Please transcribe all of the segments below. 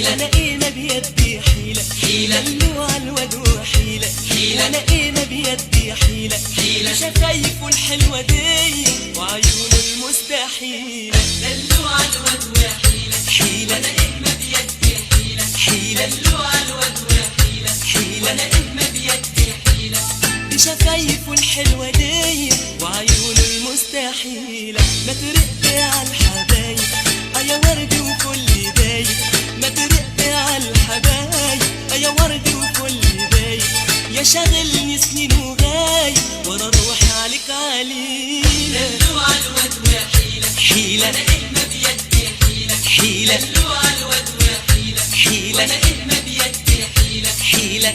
وانا ايه ما بيدي حيلة دلوع الواد وحيلة وانا ايه ما بيدي حيلة شفايفه الحلوة دي وعيونه المستحيلة دلوع الواد وحيلة وانا ايه ما بيدي حيلة دلوع الواد وحيلة وانا ايه ما بيدي حيلة بشفايفه الحلوة دي وعيونه المستحيلة ما ترق على الحبايب يا ورد وكل دايب ما ترق على الحبايب يا ورد وكل دايب يا شاغلني سنين وغايب وانا روحي عليك عليلة دلوع الواد وحيلة وانا ايه ما بيدي حيلة دلوع الواد وحيلة وانا ايه ما بيدي حيلة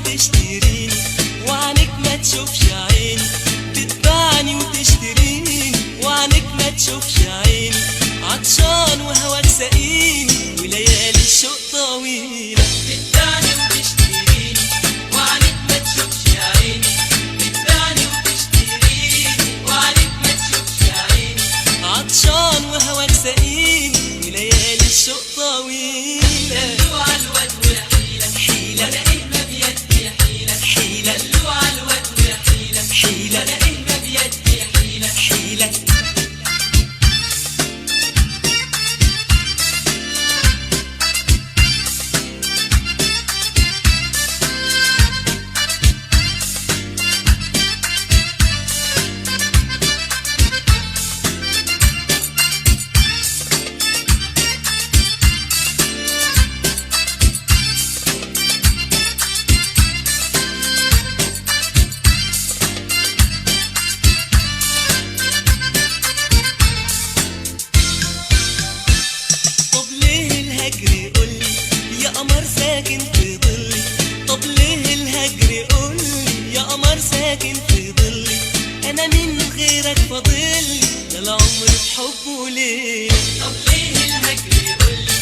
تشتريني وعنك ما تشوفش عيني تتبعني وتشتريني وعنك ما تشوفش عيني عطشان وهواك سقيني وليالي الشوق طويلة تتبعني وتشتريني وعنك ما تشوفش عيني تتبعني وتشتريني وعنك ما تشوفش عيني عطشان وهواك سقيني وليالي الشوق طويلة دلوع الواد وحيلة وانا ايه ما بيدي حيلة دلوع الواد وحيلة وانا ايه ما بيدي حيلة الهجر قولي يا قمر ساكن في ظلي طب ليه الهجر قولي يا قمر ساكن في ظلي انا من غيرك فاضلي ده العمر بحبه ليه طب ليه الهجر قولي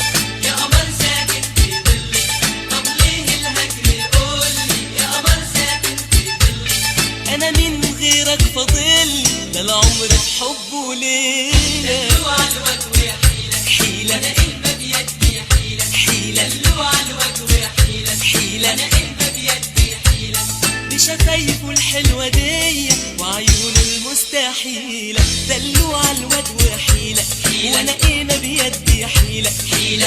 يا قمر ساكن في ظلي طب ليه الهجر قولي يا قمر ساكن في ظلي انا من غيرك فاضلي ده العمر بحبه ليه دلوع الواد وحيلة وانا ايه ما بيدي حيلة دلوع الواد وحيلة وانا ايه ما بيدي بشفايفه الحلوة دي وعيونه المستحيلة دلوع الواد وحيلة وانا ايه ما بيدي حيلة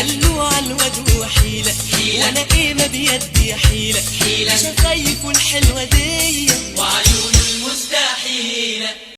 دلوع الواد وحيلة وانا ايه ما بيدي حيلة شفايفه الحلوة دي وعيونه المستحيلة